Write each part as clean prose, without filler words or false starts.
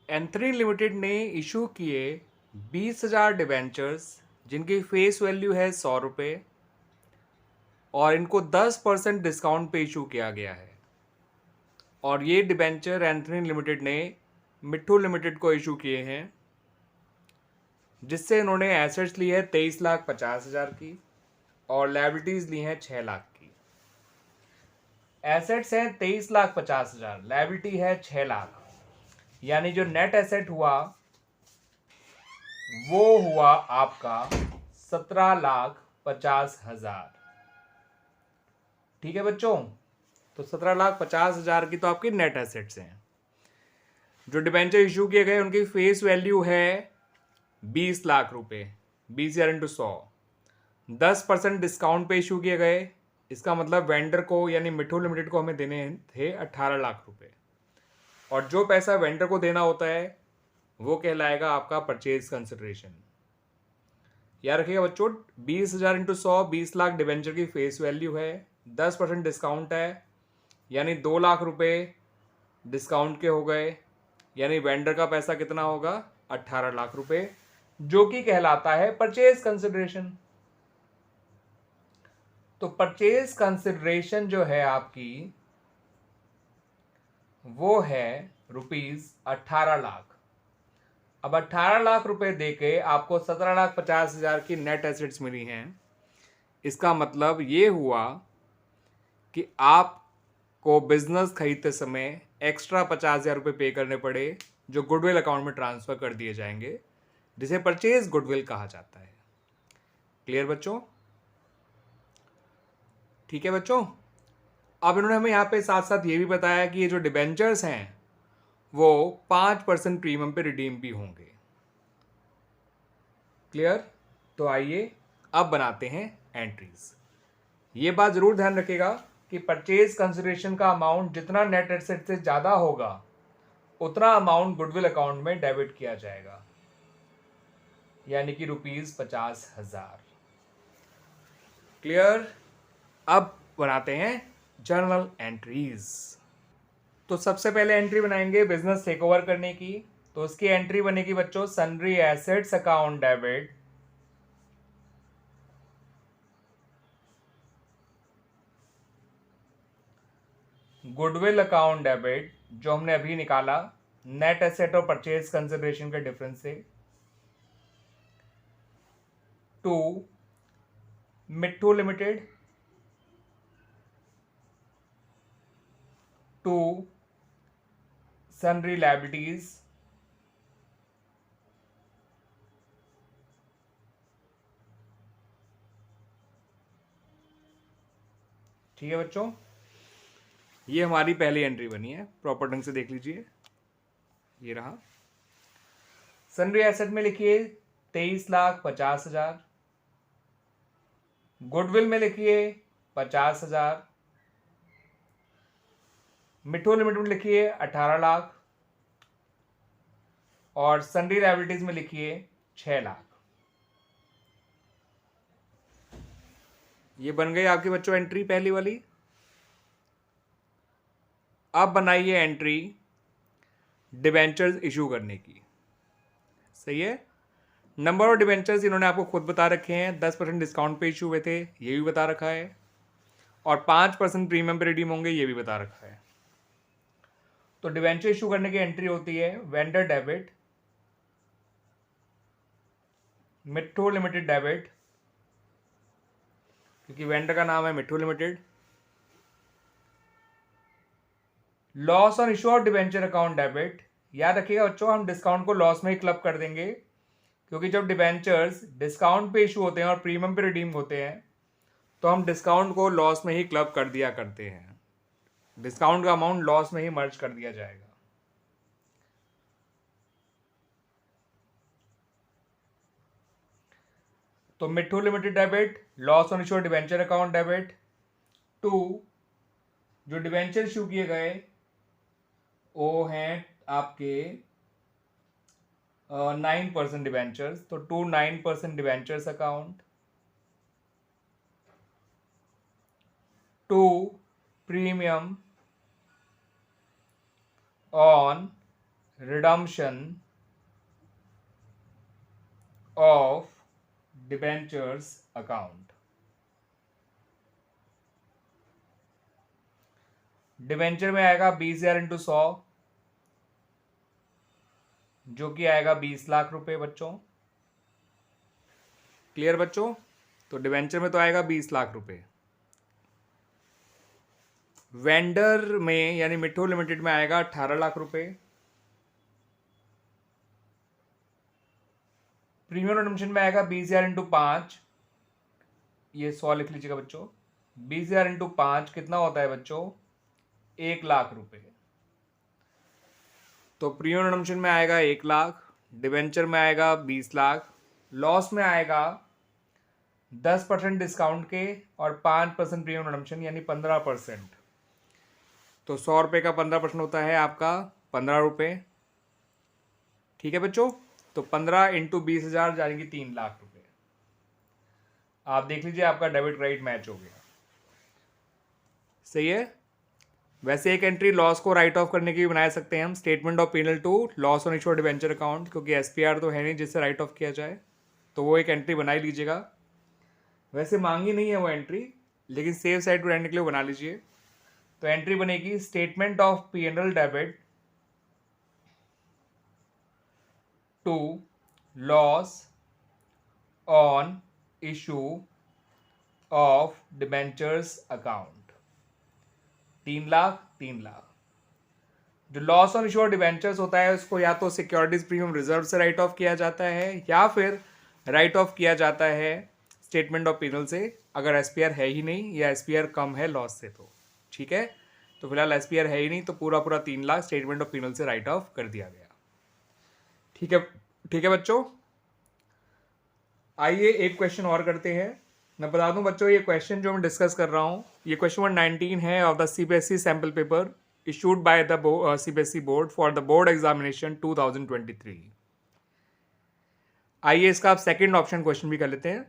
Anthony limited ने issue किए 20,000 debentures जिनकी फेस वैल्यू है 100 रुपये और इनको 10% डिस्काउंट पे इशू किया गया है। और ये डिबेंचर एंथनी लिमिटेड ने मिट्ठू लिमिटेड को इशू किए हैं, जिससे इन्होंने एसेट्स ली है 23,50,000 की और लायबिलिटीज ली हैं 6 लाख की। एसेट्स हैं 23,50,000, लायबिलिटी है 6 लाख, यानी जो नेट एसेट हुआ वो हुआ आपका 17,50,000। ठीक है बच्चों, तो 17,50,000 की तो आपकी नेट एसेट्स हैं। जो डिबेंचर इशू किए गए उनकी फेस वैल्यू है 20 लाख रुपए, 20,000 इंटू 100, 10% डिस्काउंट पे इशू किए गए। इसका मतलब वेंडर को यानी मिट्ठू लिमिटेड को हमें देने थे 18 लाख रुपए, और जो पैसा वेंडर को देना होता है वो कहलाएगा आपका परचेज कंसिडरेशन। याद रखिएगा बच्चों, 20,000 इंटू 100, 20 लाख डिबेंचर की फेस वैल्यू है, 10% डिस्काउंट है, यानी 2 लाख रुपए डिस्काउंट के हो गए, यानी वेंडर का पैसा कितना होगा 18 लाख रुपए, जो कि कहलाता है परचेज कंसिडरेशन। तो परचेज कंसिडरेशन जो है आपकी वो है ₹18 लाख। अब 18 लाख रुपए देके आपको 17,50,000 की नेट एसेट्स मिली हैं। इसका मतलब ये हुआ कि आपको बिजनेस खरीदते समय एक्स्ट्रा 50,000 रुपये पे करने पड़े, जो गुडविल अकाउंट में ट्रांसफर कर दिए जाएंगे, जिसे परचेज गुडविल कहा जाता है। क्लियर बच्चों? ठीक है बच्चों, अब इन्होंने हमें यहाँ पे साथ साथ ये भी बताया कि ये जो डिबेंचर्स हैं वो 5% प्रीमियम पे रिडीम भी होंगे। क्लियर? तो आइए अब बनाते हैं एंट्रीज। ये बात जरूर ध्यान रखिएगा कि परचेज कंसिडरेशन का अमाउंट जितना नेट एसेट से ज्यादा होगा उतना अमाउंट गुडविल अकाउंट में डेबिट किया जाएगा, यानी कि ₹50,000। क्लियर? अब बनाते हैं जर्नल एंट्रीज। तो सबसे पहले एंट्री बनाएंगे बिजनेस टेक ओवर करने की। तो उसकी एंट्री बनेगी बच्चों sundry assets account debit, goodwill account debit जो हमने अभी निकाला नेट एसेट और परचेज कंसिडरेशन के डिफरेंस से, to Mitthu limited, to sundry liabilities, ठीक है बच्चों, ये हमारी पहली एंट्री बनी है। प्रॉपर ढंग से देख लीजिए, ये रहा। सन्ड्री एसेट में लिखिए 23,50,000, गुडविल में लिखिए 50,000, मिट्ठू लिमिटेड में लिखिए 18 लाख और सन्ड्री लायबिलिटीज में लिखिए 6 लाख। ये बन गई आपकी बच्चों एंट्री पहली वाली। अब बनाइए एंट्री डिबेंचर्स इशू करने की। सही है? नंबर ऑफ डिबेंचर्स इन्होंने आपको खुद बता रखे हैं, 10% डिस्काउंट पे इशू हुए थे ये भी बता रखा है, और 5% प्रीमियम पे रिडीम होंगे ये भी बता रखा है। तो डिबेंचर इशू करने की एंट्री होती है वेंडर डेबिट, मिट्ठू लिमिटेड डेबिट, क्योंकि वेंडर का नाम है मिट्ठू limited, loss on issue of debenture account debit. याद रखिएगा बच्चों, हम डिस्काउंट को लॉस में ही क्लब कर देंगे, क्योंकि जब डिबेंचर्स डिस्काउंट पे इशू होते हैं और प्रीमियम पे रिडीम होते हैं तो हम डिस्काउंट को लॉस में ही क्लब कर दिया करते हैं। डिस्काउंट का अमाउंट लॉस में ही मर्ज कर दिया जाएगा। तो Mitthu limited debit, loss on issue debenture account debit, to जो डिबेंचर इशू किए गए वो हैं आपके 9% डिबेंचर्स, तो 9% debentures account, to premium on redemption of debentures account. Debenture में आएगा 20,000 इंटू 100, जो कि आएगा 20 लाख रुपए बच्चों। क्लियर बच्चों? तो डिबेंचर में तो आएगा 20 लाख रुपए। वेंडर में यानी मिट्ठू लिमिटेड में आएगा 18 लाख रुपए। प्रीमियम रिडम्पशन में आएगा 20,000 इंटू 5, ये 100 लिख लीजिएगा बच्चों। 20,000 इंटू 5 कितना होता है बच्चों? 1 लाख रुपए। तो प्रीमियम रिडम्पशन में आएगा 1 लाख, डिबेंचर में आएगा 20 लाख, लॉस में आएगा 10% डिस्काउंट के और 5% प्रीमियम रिडम्पशन यानी 15%। तो 100 रुपये का 15% होता है आपका 15 रुपये। ठीक है बच्चों? तो 15 इंटू 20,000 यानी कि 3 लाख रुपए। आप देख लीजिए आपका डेबिट क्रेडिट मैच हो गया। सही है? वैसे एक एंट्री लॉस को राइट ऑफ करने की भी बना सकते हैं हम, statement of P&L to loss on issued debenture account, क्योंकि SPR तो है नहीं जिससे राइट ऑफ किया जाए, तो वो एक एंट्री बना ही लीजिएगा। वैसे मांगी नहीं है वो एंट्री, लेकिन सेफ साइड पर रहने के लिए बना लीजिए। तो एंट्री बनेगी statement of P&L debit to loss on issue of debentures account, 3 lakh 3 lakh. जो loss on issue of debentures होता है उसको या तो सिक्योरिटीज प्रीमियम रिजर्व से राइट ऑफ किया जाता है या फिर राइट ऑफ किया जाता है स्टेटमेंट ऑफ P&L से, अगर SPR है ही नहीं या SPR कम है लॉस से तो। ठीक है? तो फिलहाल SPR है ही नहीं तो पूरा 3 लाख स्टेटमेंट ऑफ P&L से राइट ऑफ कर दिया गया। ठीक है? ठीक है बच्चों? आइए एक क्वेश्चन और करते हैं। मैं बता दूं बच्चों, ये क्वेश्चन जो मैं डिस्कस कर रहा हूं ये क्वेश्चन नंबर 19 है of the CBSE sample paper issued by the CBSE board for the board examination 2023। आइए इसका आप सेकंड ऑप्शन क्वेश्चन भी कर लेते हैं,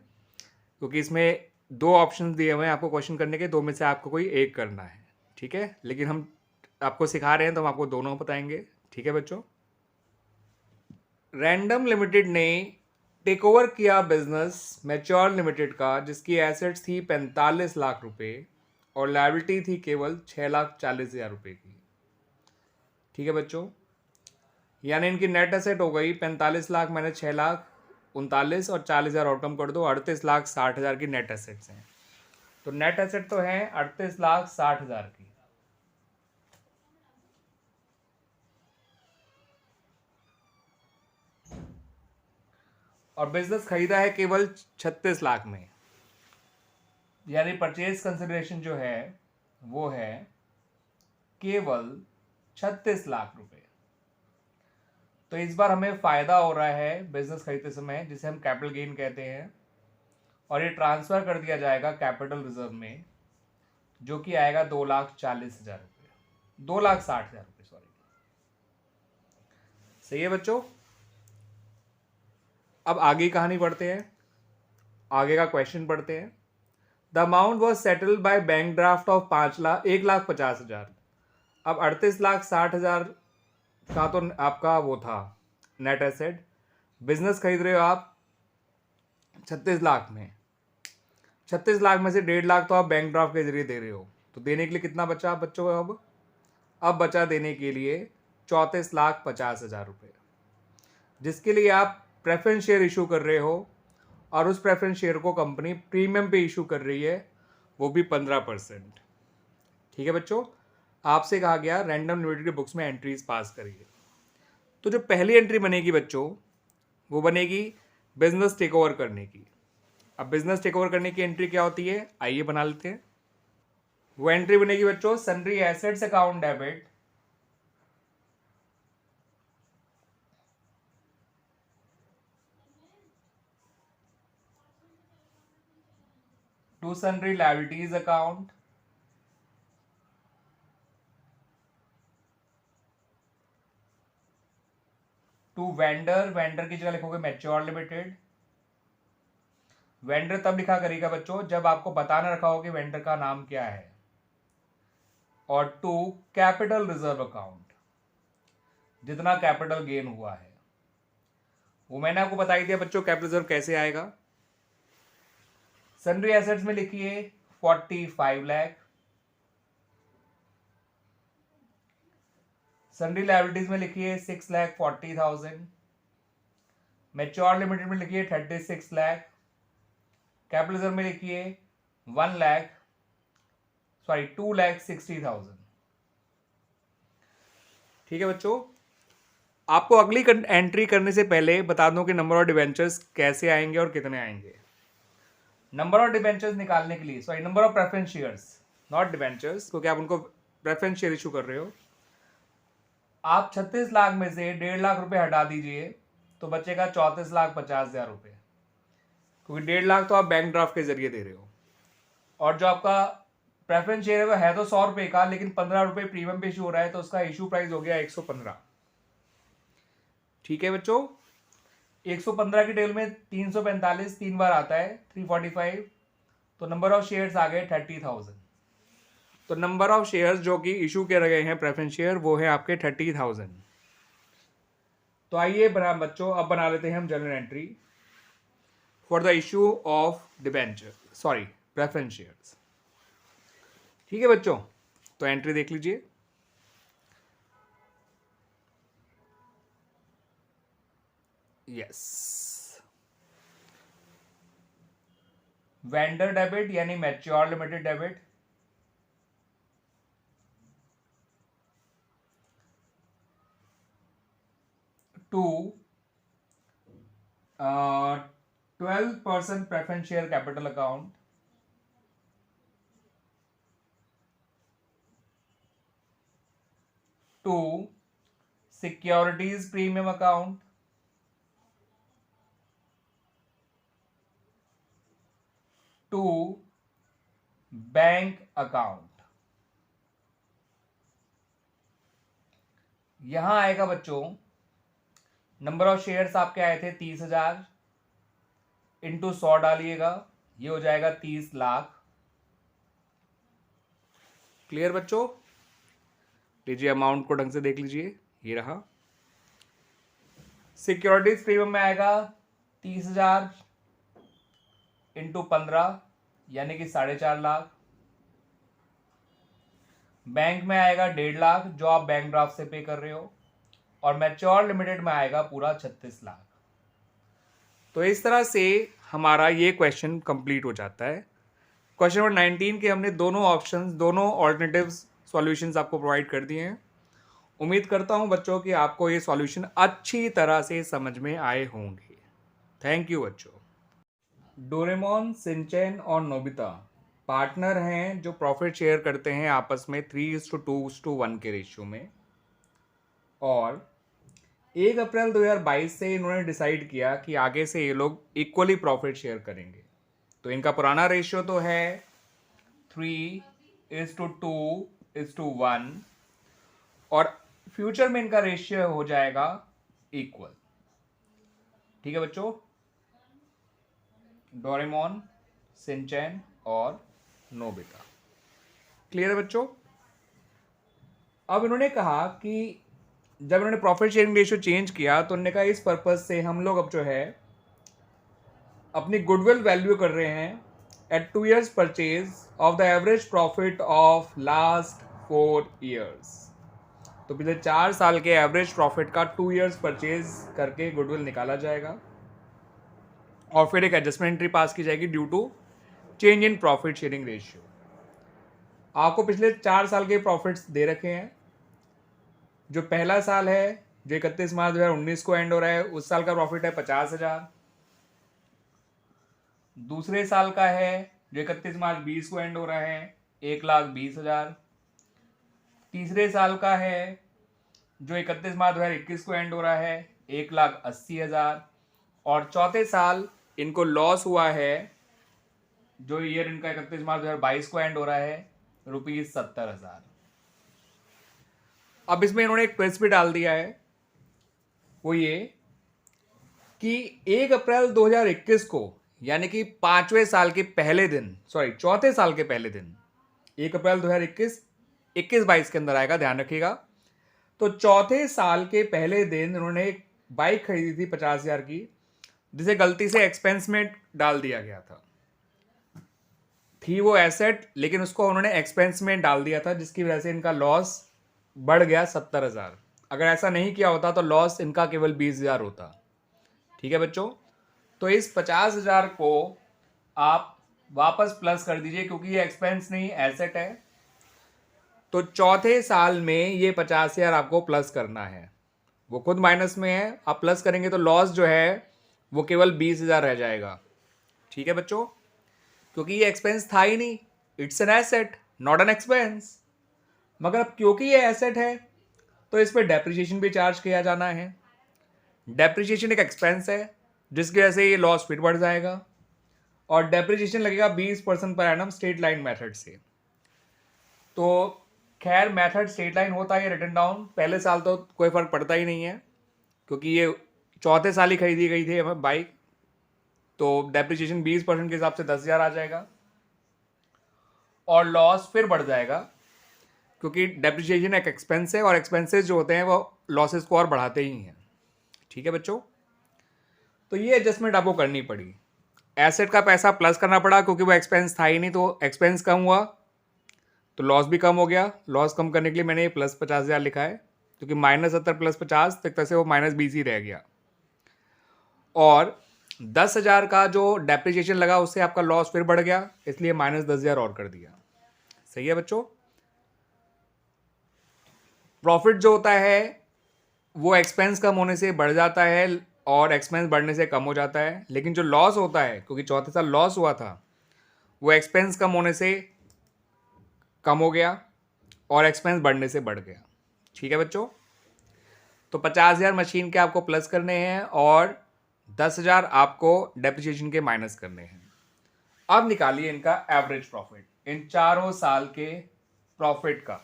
क्योंकि इसमें 2 ऑप्शन दिए हुए हैं आपको क्वेश्चन करने के, 2 में से आपको कोई एक करना है। ठीक है? लेकिन हम आपको सिखा रहे हैं तो हम आपको दोनों बताएंगे। ठीक है बच्चों? रैंडम लिमिटेड ने टेक ओवर किया बिजनेस मैच्योर लिमिटेड का, जिसकी एसेट्स थी 45 लाख रुपए और लायबिलिटी थी केवल 6,40,000 रुपए की। ठीक है बच्चों? यानी इनकी नेट एसेट हो गई 45 लाख मैंने 6,39,000 और 40,000 और कम कर दो, 38,60,000 की नेट एसेट्स हैं। तो नेट एसेट तो है 38,60,000 की। और बिजनेस खरीदा है केवल 36 लाख में, यानी परचेज कंसिडरेशन जो है वो है केवल 36 लाख रुपए। तो इस बार हमें फायदा हो रहा है बिजनेस खरीदते समय, जिसे हम कैपिटल गेन कहते हैं, और ये ट्रांसफर कर दिया जाएगा कैपिटल रिजर्व में, जो कि आएगा 2,40,000 रुपये, 2,60,000 रुपये सॉरी। सही है बच्चों? अब आगे की कहानी पढ़ते हैं, आगे का क्वेश्चन पढ़ते हैं। The amount was settled by bank draft of 1,50,000। अब 38,60,000 का तो आपका वो था नेट एसेट, बिजनेस खरीद रहे हो आप 36 लाख में, 36 लाख में से 1.5 लाख तो आप बैंक ड्राफ्ट के जरिए दे रहे हो, तो देने के लिए कितना बचा बच्चों? अब बचा देने के लिए 34,50,000 रुपये, जिसके लिए आप प्रेफरेंस शेयर इशू कर रहे हो, और उस प्रेफरेंस शेयर को कंपनी प्रीमियम पे इशू कर रही है, वो भी 15%। ठीक है बच्चों? आपसे कहा गया रैंडम लिमिटेड के बुक्स में एंट्रीज पास करिए। तो जो पहली एंट्री बनेगी बच्चों वो बनेगी बिजनेस टेक ओवर करने की। अब बिजनेस टेक ओवर करने की एंट्री क्या होती है, आइए बना लेते हैं। वो एंट्री बनेगी बच्चों sundry assets account debit to sundry liabilities account to vendor, vendor की जगह लिखोगे मैच्योर लिमिटेड। वेंडर तब लिखा करेगा बच्चों जब आपको बताना रखा हो कि वेंडर का नाम क्या है। और टू कैपिटल रिजर्व अकाउंट, जितना कैपिटल गेन हुआ है। वो मैंने आपको बता ही दिया बच्चों कैपिटल रिजर्व कैसे आएगा। सन्ड्री एसेट्स में लिखिए 45 लाख, सन्ड्री लायबिलिटीज में लिखिए 6,40,000, मैच्योर लिमिटेड में लिखिए 36 लाख, कैपिटल रिजर्व में लिखिए 2,60,000। ठीक है बच्चों, आपको अगली एंट्री करने से पहले बता दूं कि नंबर ऑफ डिबेंचर्स कैसे आएंगे और कितने आएंगे। नंबर ऑफ डिबेंचर्स निकालने के लिए number of preference shares, not debentures, क्योंकि आप उनको प्रेफरेंस शेयर इशू कर रहे हो। आप 36 लाख में से 1.5 लाख रुपए हटा दीजिए तो बचेगा 34,50,000 रुपए, क्योंकि 1.5 लाख तो आप बैंक ड्राफ्ट के जरिए दे रहे हो, और जो आपका प्रेफरेंस शेयर है तो 100 रुपए का, लेकिन 15 रुपए प्रीमियम पे इशू हो रहा है, तो उसका इशू प्राइस हो गया 115। ठीक है बच्चों, 115 की टेबल में 345 3 बार आता है, 345, तो नंबर ऑफ शेयर्स आ गए 30,000। तो नंबर ऑफ शेयर्स जो कि इशू किए गए हैं प्रेफरेंस शेयर वो है आपके 30,000। तो आइए बच्चों अब बना लेते हैं हम journal entry for the issue of debenture preference shares. ठीक है बच्चों, तो एंट्री देख लीजिए। यस, वेंडर डेबिट यानी mature limited debit, to 12% preference share capital account, to securities premium account, to bank account. यहां आएगा बच्चों नंबर ऑफ शेयर्स आपके आए थे 30,000 इंटू 100 डालिएगा, ये हो जाएगा 30 लाख। क्लियर बच्चों? लीजिए अमाउंट को ढंग से देख लीजिए, ये रहा। सिक्योरिटीज प्रीमियम में आएगा 30,000 इंटू 15 यानी कि 4.5 लाख। बैंक में आएगा 1.5 लाख जो आप बैंक ड्राफ्ट से पे कर रहे हो, और मैच्योर लिमिटेड में आएगा पूरा 36 लाख। तो इस तरह से हमारा ये क्वेश्चन कंप्लीट हो जाता है। क्वेश्चन नंबर 19 के हमने दोनों ऑप्शंस, दोनों ऑल्टरनेटिव्स सॉल्यूशंस आपको प्रोवाइड कर दिए हैं। उम्मीद करता हूं बच्चों कि आपको ये सॉल्यूशन अच्छी तरह से समझ में आए होंगे। थैंक यू बच्चों। डोरेमोन, शिनचैन और नोबिता पार्टनर हैं जो प्रॉफिट शेयर करते हैं आपस में 3:2:1 के रेशियो में, और 1 अप्रैल 2022 से इन्होंने डिसाइड किया कि आगे से ये लोग इक्वली प्रॉफिट शेयर करेंगे। तो इनका पुराना रेशियो तो है 3:2:1, और फ्यूचर में इनका रेशियो हो जाएगा इक्वल। ठीक है बच्चों, डोरेमोन, शिनचैन और नोबिता। क्लियर है बच्चों? अब इन्होंने कहा कि जब इन्होंने प्रॉफिट शेयरिंग रेशियो चेंज किया तो उन्होंने कहा इस पर्पज से हम लोग अब जो है अपनी गुडविल वैल्यू कर रहे हैं at 2 years purchase of the average profit of last 4 years। तो पिछले 4 साल के एवरेज प्रॉफिट का 2 years परचेज करके गुडविल निकाला जाएगा, और फिर एक एडजस्टमेंट एंट्री पास की जाएगी due to change in profit sharing ratio. आपको पिछले 4 साल के प्रॉफिट्स दे रखे हैं। जो पहला साल है जो 31 मार्च 2019 को एंड हो रहा है, उस साल का प्रॉफिट है 50,000। दूसरे साल का है जो 31 मार्च 20 को एंड हो रहा है 1,20,000। तीसरे साल का है जो 31 मार्च 2021 को एंड हो रहा है 1,80,000। और चौथे साल इनको लॉस हुआ है जो ईयर इनका 31 मार्च 2022 को एंड हो रहा है ₹70,000। अब इसमें इन्होंने एक ट्विस्ट भी डाल दिया है, वो ये कि 1 अप्रैल 2021 को यानी कि 5वें साल के पहले दिन, चौथे साल के पहले दिन, 1 अप्रैल 2021 21-22 के अंदर आएगा, ध्यान रखिएगा। तो चौथे साल के पहले दिन उन्होंने एक बाइक खरीदी थी 50,000 की, जिसे गलती से एक्सपेंस में डाल दिया गया था। थी वो एसेट, लेकिन उसको उन्होंने एक्सपेंस में डाल दिया था, जिसकी वजह से इनका लॉस बढ़ गया 70,000। अगर ऐसा नहीं किया होता तो लॉस इनका केवल 20,000 होता। ठीक है बच्चों, तो इस 50,000 को आप वापस प्लस कर दीजिए, क्योंकि ये एक्सपेंस नहीं एसेट है। तो चौथे साल में ये 50,000 आपको प्लस करना है। वो खुद माइनस में है, आप प्लस करेंगे तो लॉस जो है वो केवल 20,000 रह जाएगा। ठीक है बच्चों, क्योंकि ये एक्सपेंस था ही नहीं, it's an asset not an expense. मगर अब क्योंकि ये एसेट है तो इस पर डेप्रिसिएशन भी चार्ज किया जाना है। डेप्रिसिएशन एक एक्सपेंस है, जिसकी वजह से ये लॉस फिर बढ़ जाएगा, और डेप्रिसिएशन लगेगा 20% per annum straight line method से। तो खैर मेथड स्ट्रेट लाइन होता है रिटर्न डाउन, पहले साल तो कोई फर्क पड़ता ही नहीं है, क्योंकि ये चौथे साल ही खरीदी गई थी हमें बाइक। तो डेप्रिसिएशन 20% के हिसाब से 10,000 आ जाएगा, और लॉस फिर बढ़ जाएगा, क्योंकि डेप्रिसिएशन एक एक्सपेंस है, और एक्सपेंसेस जो होते हैं वो लॉसेस को और बढ़ाते ही हैं। ठीक है बच्चों, तो ये एडजस्टमेंट आपको करनी पड़ी। एसेट का पैसा प्लस करना पड़ा, क्योंकि वो एक्सपेंस था ही नहीं, तो एक्सपेंस कम हुआ तो लॉस भी कम हो गया। लॉस कम करने के लिए मैंने ये प्लस 50,000 लिखा है, क्योंकि -70 प्लस 50 तो एक तरह से वो -20 ही रह गया। और 10,000 का जो डेप्रिसिएशन लगा उससे आपका लॉस फिर बढ़ गया, इसलिए -10,000 और कर दिया। सही है बच्चों। प्रॉफिट जो होता है वो एक्सपेंस कम होने से बढ़ जाता है, और एक्सपेंस बढ़ने से कम हो जाता है। लेकिन जो लॉस होता है, क्योंकि चौथे साल लॉस हुआ था, वो एक्सपेंस कम होने से कम हो गया, और एक्सपेंस बढ़ने से बढ़ गया। ठीक है बच्चों, तो 50,000 मशीन के आपको प्लस करने हैं, और 10,000 आपको डेप्रिसिएशन के माइनस करने हैं। अब निकालिए इनका एवरेज प्रॉफिट इन चारों साल के प्रॉफिट का।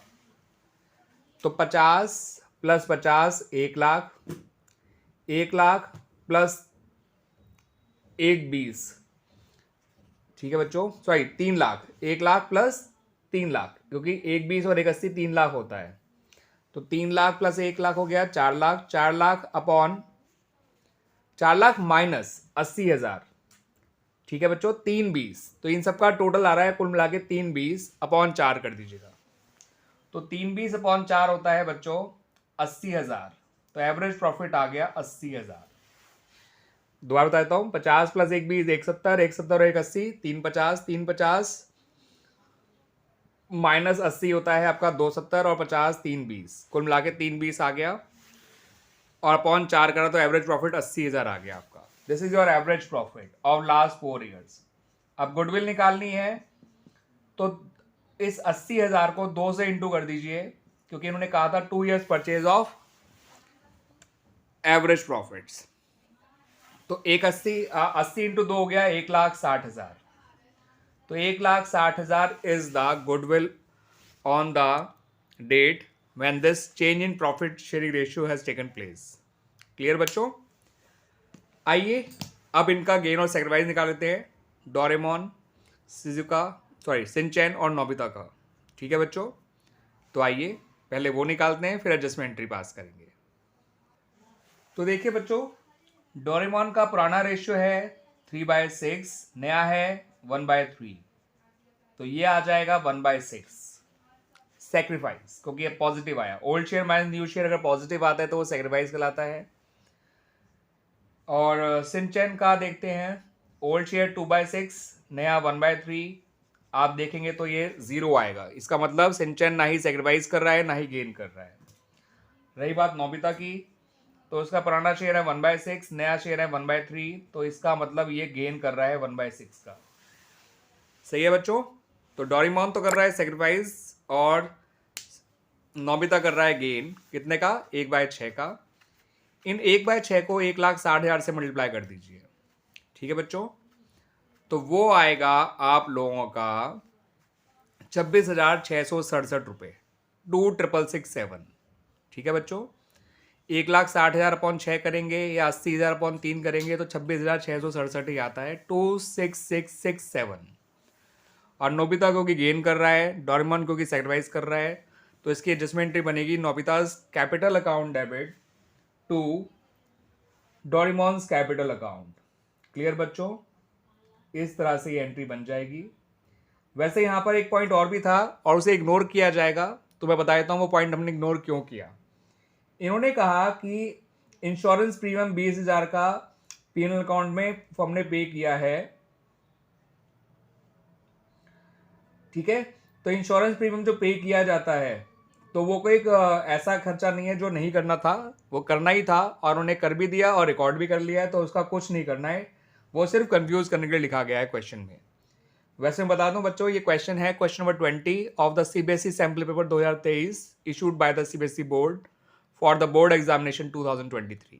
तो 50 प्लस 50 1 लाख, 1 लाख प्लस 1 20, ठीक है बच्चों, सॉरी 3 लाख, 1 लाख प्लस 3 लाख, क्योंकि 1 20 और 1 80 3 लाख होता है। तो 3 लाख प्लस 1 लाख हो गया 4 लाख, 4 लाख अपॉन 4 लाख माइनस 80,000। ठीक है बच्चों, 320, तो इन सबका टोटल आ रहा है कुल मिला के 320 अपॉन 4 कर दीजिएगा। तो 320 अपॉन 4 होता है बच्चों 80,000। तो एवरेज प्रॉफिट आ गया 80,000। दोबारा बता देता हूं, 50 प्लस 1 20 170, 170 और 1 80, 350, 350 माइनस 80 होता है आपका 270, और 50 320, कुल मिला के 320 आ गया, और अपॉन 4 करा तो एवरेज प्रॉफिट 80,000 आ गया आपका। This is your average profit of last 4 years. अब गुडविल निकालनी है, तो इस 80,000 को 2 से इंटू कर दीजिए, क्योंकि इन्होंने कहा था 2 years purchase of average profits. तो 80 इंटू 2 हो गया 1,60,000। तो 1,60,000 is the goodwill on the date when this change in profit sharing ratio has taken place. Clear बच्चों। आइए अब इनका गेन और सैक्रिफाइस निकाल लेते हैं, डोरेमोन, शिजुका, सॉरी शिनचैन और नोबिता का। ठीक है बच्चों, तो आइए पहले वो निकालते हैं, फिर एडजस्टमेंट एंट्री पास करेंगे। तो देखिए बच्चों, डोरेमोन का पुराना रेशियो है 3/6, नया है 1/3, तो ये आ जाएगा 1/6 सैक्रिफाइस, क्योंकि ये पॉजिटिव आया। Old share minus new share अगर पॉजिटिव आता है तो वो सैक्रिफाइस कहलाता है। और शिनचैन का देखते हैं, ओल्ड शेयर 2/6, नया 1/3, आप देखेंगे तो ये 0 आएगा। इसका मतलब शिनचैन ना ही सैक्रिफाइस कर रहा है ना ही गेन कर रहा है। रही बात नोबिता की, तो इसका पुराना शेयर है 1/6, नया शेयर है 1/3, तो इसका मतलब ये गेन कर रहा है 1/6 का। सही है बच्चों। तो डोरेमोन तो कर रहा है सैक्रिफाइस, और नोबिता कर रहा है गेन, कितने का 1/6 का। इन 1/6 को 1,60,000 से मल्टीप्लाई कर दीजिए। ठीक है बच्चों, तो वो आएगा आप लोगों का 26,667 रुपये, 2,667। ठीक है बच्चों, 1,60,000 अपॉन 6 करेंगे या 80,000 अपॉन 3 करेंगे तो 26,667 ही आता है, 2,667। और नोबिता क्योंकि गेन कर रहा है, डोरेमोन क्योंकि सैक्रिफाइस कर रहा है, तो इसकी एडजस्टमेंट एंट्री बनेगी Nobita's capital account debit to Doraemon's capital account. Clear बच्चों, इस तरह से ये एंट्री बन जाएगी। वैसे यहाँ पर एक पॉइंट और भी था और उसे इग्नोर किया जाएगा, तो मैं बता देता हूँ वो पॉइंट हमने इग्नोर क्यों किया। इन्होंने कहा कि इंश्योरेंस प्रीमियम 20,000 का पीएनएल अकाउंट में हमने पे किया है, ठीक है। तो इंश्योरेंस प्रीमियम जो पे किया जाता है तो वो कोई एक ऐसा खर्चा नहीं है जो नहीं करना था, वो करना ही था और उन्होंने कर भी दिया और रिकॉर्ड भी कर लिया है, तो उसका कुछ नहीं करना है, वो सिर्फ कंफ्यूज करने के लिए लिखा गया है क्वेश्चन में। वैसे मैं बता दूं बच्चों, ये क्वेश्चन है question number 20 of the CBSE sample paper 2023 issued by the CBSE board for the board examination 2023।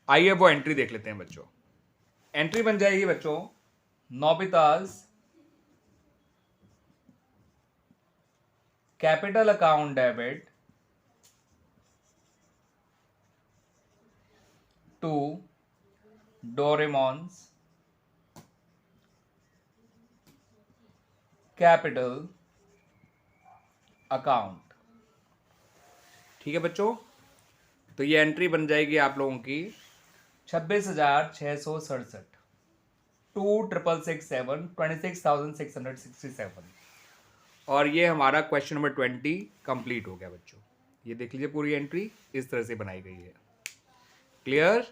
आइए वो एंट्री देख लेते हैं बच्चों। एंट्री बन जाएगी बच्चों Nobita's capital account debit to Doraemon's capital account. ठीक है बच्चों, तो ये एंट्री बन जाएगी आप लोगों की 26,667 2,667 26,667 और ये हमारा क्वेश्चन नंबर 20 कंप्लीट हो गया बच्चों। ये देख लीजिए पूरी एंट्री इस तरह से बनाई गई है। क्लियर।